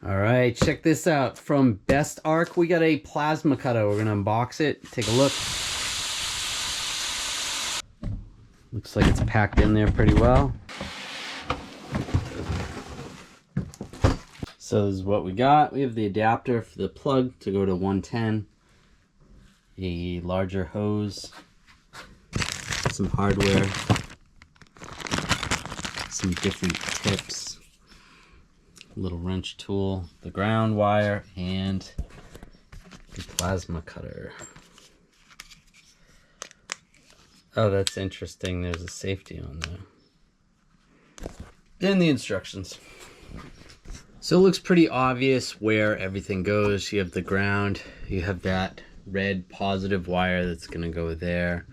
All right, check this out. From Bestarc, we got a plasma cutter. We're gonna unbox it, take a look. Looks like it's packed in there pretty well. So this is what we got. We have the adapter for the plug to go to 110, a larger hose, some hardware, some different tips, a little wrench tool, the ground wire, and the plasma cutter. Oh, that's interesting. There's a safety on there. And the instructions. So it looks pretty obvious where everything goes. You have the ground, you have that red positive wire that's gonna go there.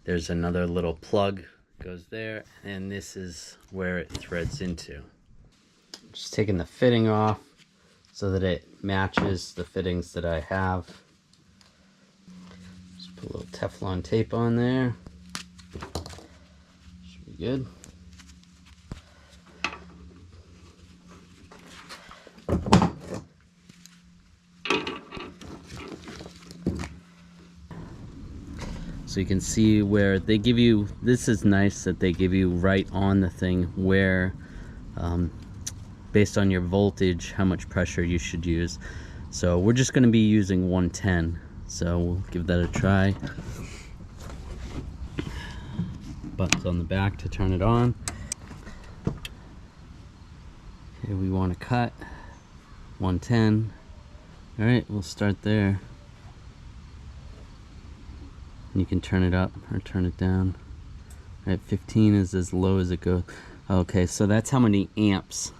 There's another little plug goes there, and this is where it threads into. Just taking the fitting off so that it matches the fittings that I have. Just put a little Teflon tape on there. Should be good. So you can see where they give you, this is nice that they give you right on the thing where, based on your voltage, how much pressure you should use. So we're just going to be using 110. So we'll give that a try. Buttons on the back to turn it on. Okay, we want to cut 110. All right, we'll start there. You can turn it up or turn it down. All right, 15 is as low as it goes. Okay, so that's how many amps.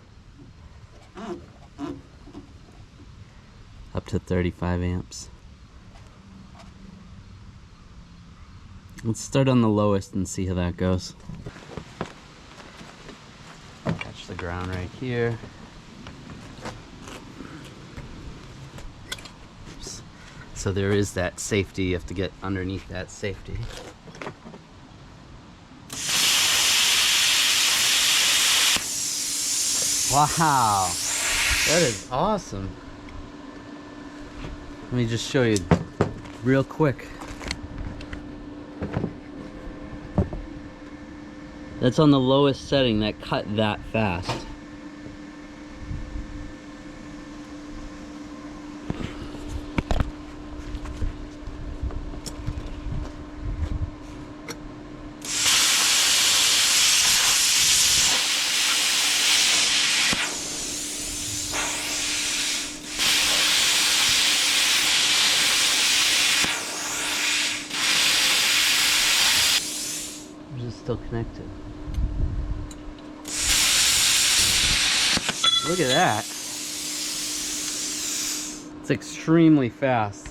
Up to 35 amps. Let's start on the lowest and see how that goes. Catch the ground right here. So there is that safety. You have to get underneath that safety. Wow, that is awesome. Let me just show you real quick. That's on the lowest setting that cut that fast. Still connected. Look at that. It's extremely fast.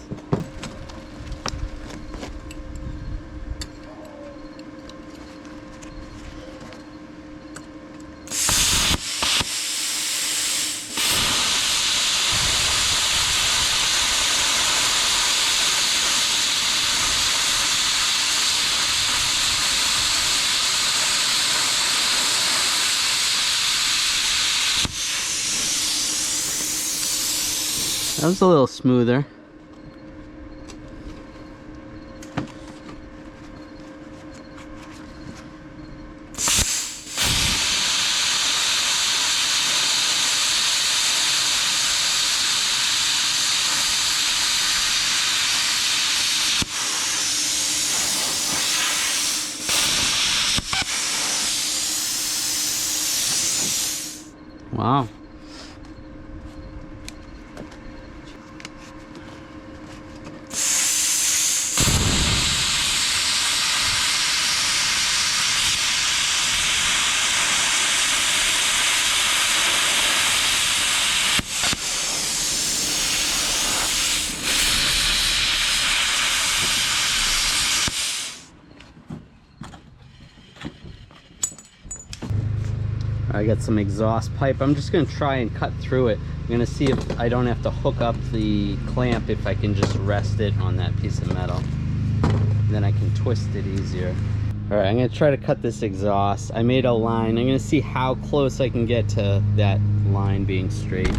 That was a little smoother. Wow. I got some exhaust pipe. I'm just going to try and cut through it. I'm going to see if I don't have to hook up the clamp, if I can just rest it on that piece of metal. Then I can twist it easier. Alright, I'm going to try to cut this exhaust. I made a line. I'm going to see how close I can get to that line being straight.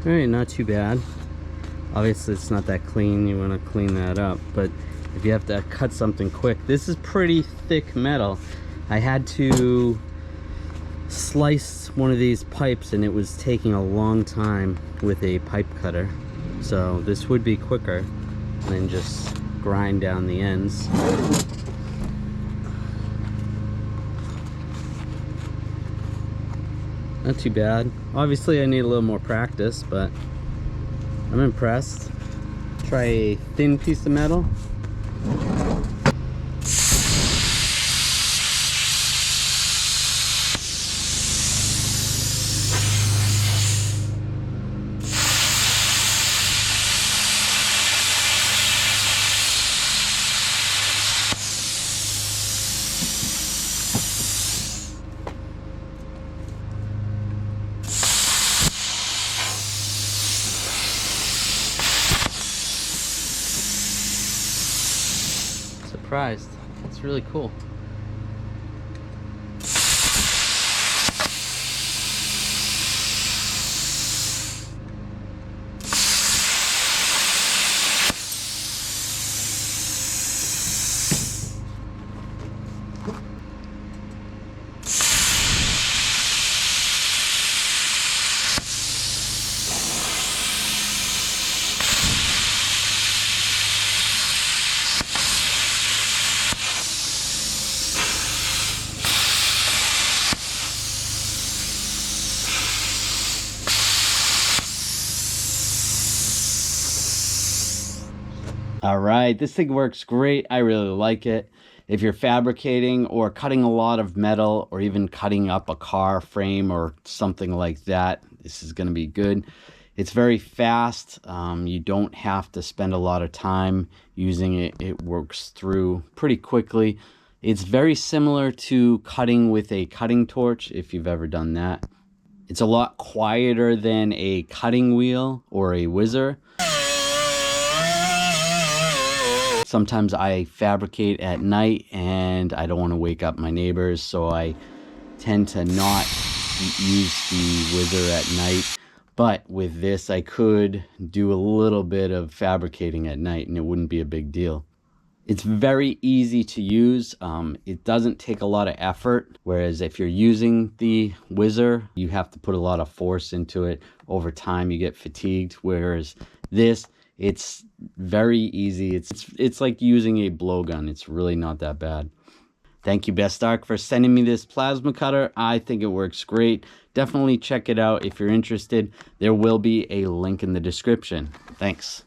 All right, not too bad. Obviously it's not that clean, you want to clean that up, but if you have to cut something quick, this is pretty thick metal. I had to slice one of these pipes and it was taking a long time with a pipe cutter, so this would be quicker than just grind down the ends. Not too bad. Obviously I need a little more practice, but I'm impressed. Try a thin piece of metal. Surprised. It's really cool. All right, this thing works great. I really like it. If you're fabricating or cutting a lot of metal or even cutting up a car frame or something like that, this is going to be good. It's very fast. You don't have to spend a lot of time using it. It works through pretty quickly. It's very similar to cutting with a cutting torch, if you've ever done that. It's a lot quieter than a cutting wheel or a whizzer. Sometimes I fabricate at night and I don't want to wake up my neighbors, so I tend to not use the whizzer at night. But with this, I could do a little bit of fabricating at night and it wouldn't be a big deal. It's very easy to use. It doesn't take a lot of effort, whereas if you're using the whizzer, you have to put a lot of force into it. Over time, you get fatigued, whereas this, it's very easy. It's like using a blowgun. It's really not that bad. Thank you, Bestarc, for sending me this plasma cutter. I think it works great. Definitely check it out if you're interested. There will be a link in the description. Thanks.